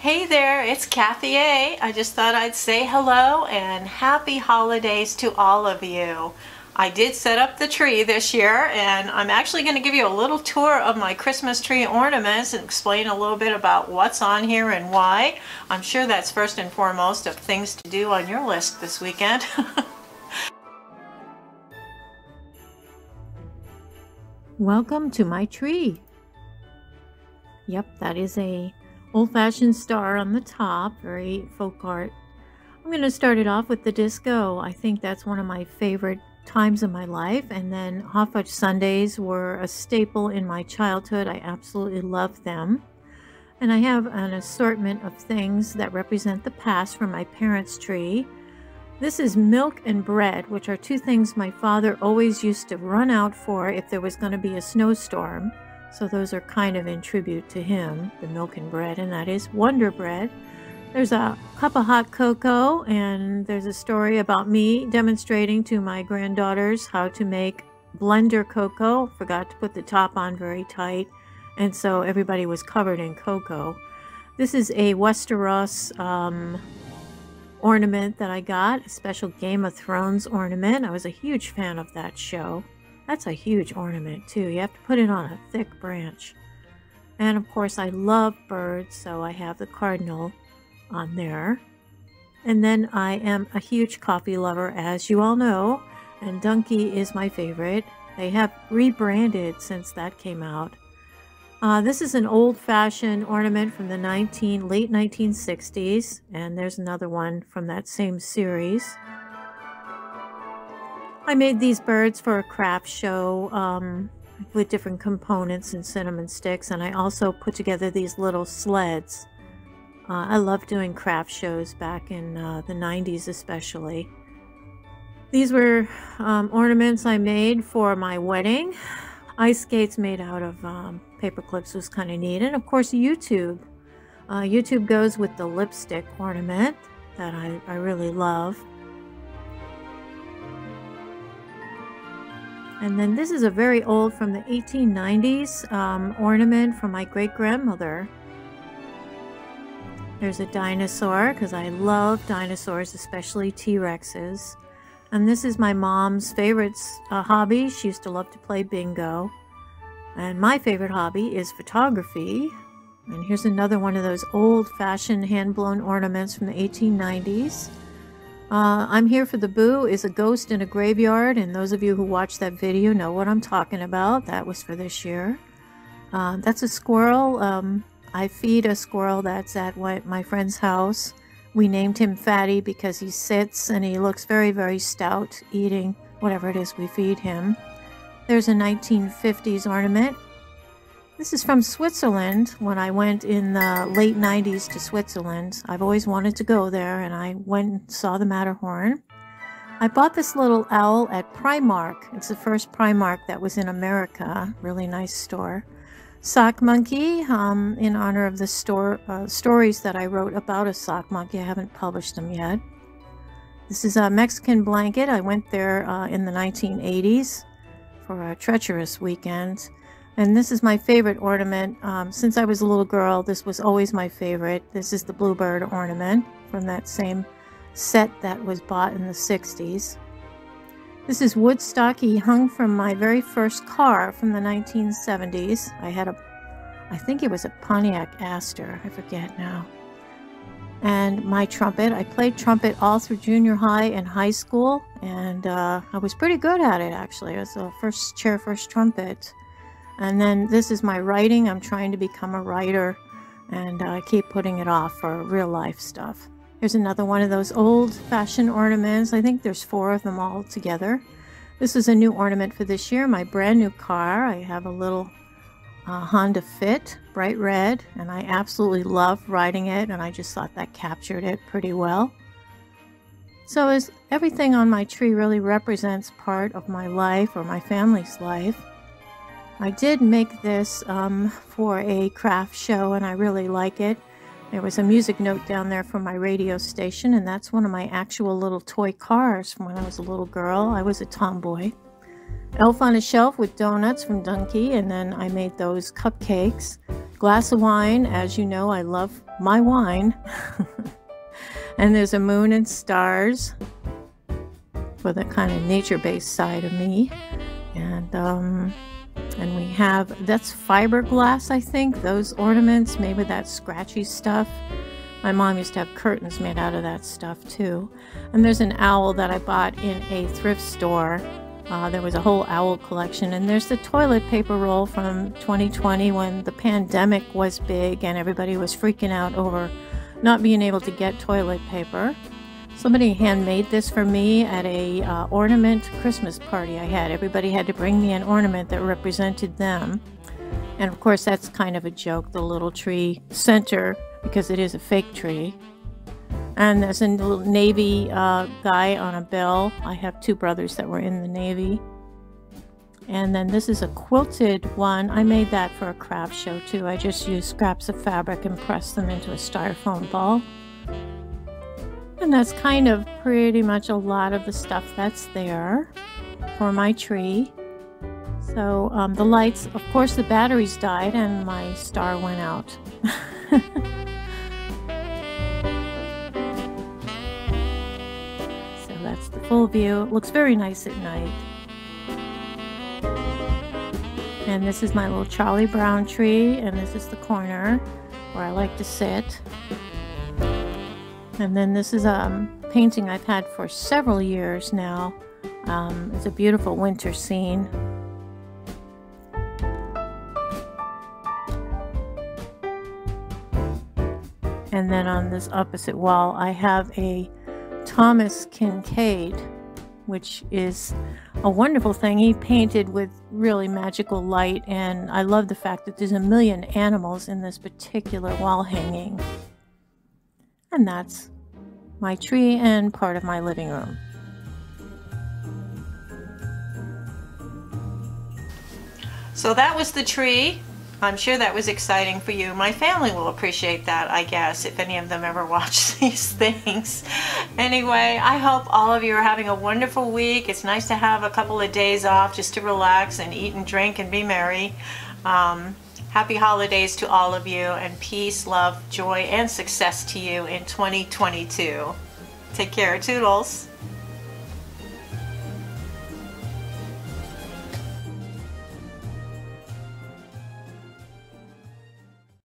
Hey there, it's Kathy A. I just thought I'd say hello and happy holidays to all of you. I did set up the tree this year, and I'm actually going to give you a little tour of my Christmas tree ornaments and explain a little bit about what's on here and why. I'm sure that's first and foremost of things to do on your list this weekend. Welcome to my tree. Yep, that is a old-fashioned star on the top, very folk art. I'm going to start it off with the disco. I think that's one of my favorite times of my life, and then hot fudge sundaes were a staple in my childhood. I absolutely loved them. And I have an assortment of things that represent the past from my parents' tree. This is milk and bread, which are two things my father always used to run out for if there was going to be a snowstorm. So those are kind of in tribute to him, the milk and bread, and that is Wonder Bread. There's a cup of hot cocoa, and there's a story about me demonstrating to my granddaughters how to make blender cocoa. Forgot to put the top on very tight, and so everybody was covered in cocoa. This is a Westeros ornament that I got, a special Game of Thrones ornament. I was a huge fan of that show. That's a huge ornament too. You have to put it on a thick branch. And of course I love birds, so I have the cardinal on there. And then I am a huge coffee lover, as you all know, and Dunkin' is my favorite. They have rebranded since that came out. This is an old-fashioned ornament from the late 1960s, and there's another one from that same series. I made these birds for a craft show with different components and cinnamon sticks, and I also put together these little sleds. I love doing craft shows back in the 90s especially. These were ornaments I made for my wedding. Ice skates made out of paper clips was kind of neat, and of course YouTube. YouTube goes with the lipstick ornament that I really love. And then this is a very old, from the 1890s, ornament from my great-grandmother. There's a dinosaur, because I love dinosaurs, especially T-Rexes. And this is my mom's favorite hobby. She used to love to play bingo. And my favorite hobby is photography. And here's another one of those old-fashioned hand-blown ornaments from the 1890s. I'm Here for the Boo is a ghost in a graveyard, and those of you who watched that video know what I'm talking about. That was for this year. That's a squirrel. I feed a squirrel that's at my friend's house. We named him Fatty because he sits and he looks very, very stout eating whatever it is we feed him. There's a 1950s ornament. This is from Switzerland. When I went in the late 90s to Switzerland, I've always wanted to go there, and I went and saw the Matterhorn. I bought this little owl at Primark. It's the first Primark that was in America. Really nice store. Sock monkey, in honor of the stories that I wrote about a sock monkey. I haven't published them yet. This is a Mexican blanket. I went there in the 1980s for a treacherous weekend. And this is my favorite ornament. Since I was a little girl, this was always my favorite. This is the bluebird ornament from that same set that was bought in the 60s. This is Woodstock. He hung from my very first car from the 1970s. I think it was a Pontiac Astor. I forget now. And my trumpet. I played trumpet all through junior high and high school. And I was pretty good at it, actually. I was a first trumpet. And then this is my writing. I'm trying to become a writer, and I keep putting it off for real life stuff. Here's another one of those old-fashioned ornaments. I think there's 4 of them all together. This is a new ornament for this year, my brand new car. I have a little Honda Fit, bright red, and I absolutely love riding it, and I just thought that captured it pretty well. So everything on my tree really represents part of my life or my family's life. I did make this for a craft show, and I really like it. There was a music note down there from my radio station, and that's one of my actual little toy cars from when I was a little girl. I was a tomboy. Elf on a Shelf with donuts from Dunkin', and then I made those cupcakes, glass of wine. As you know, I love my wine. And there's a moon and stars for the kind of nature-based side of me. And we have, that's fiberglass, I think, those ornaments made with that scratchy stuff. My mom used to have curtains made out of that stuff too. And there's an owl that I bought in a thrift store. There was a whole owl collection. And there's the toilet paper roll from 2020 when the pandemic was big and everybody was freaking out over not being able to get toilet paper. Somebody handmade this for me at a ornament Christmas party I had. Everybody had to bring me an ornament that represented them. And of course that's kind of a joke, the little tree center, because it is a fake tree. And there's a little Navy guy on a bell. I have two brothers that were in the Navy. And then this is a quilted one. I made that for a craft show too. I just used scraps of fabric and pressed them into a styrofoam ball. And that's kind of pretty much a lot of the stuff that's there for my tree. So the lights, of course the batteries died and my star went out. So that's the full view. It looks very nice at night. And this is my little Charlie Brown tree, and this is the corner where I like to sit. And then this is a painting I've had for several years now. It's a beautiful winter scene. And then on this opposite wall I have a Thomas Kincaid, which is a wonderful thing. He painted with really magical light, and I love the fact that there's a million animals in this particular wall hanging. And that's my tree and part of my living room. So that was the tree. I'm sure that was exciting for you. My family will appreciate that, I guess, if any of them ever watch these things. Anyway, I hope all of you are having a wonderful week. It's nice to have a couple of days off just to relax and eat and drink and be merry. Happy holidays to all of you, and peace, love, joy, and success to you in 2022. Take care. Toodles.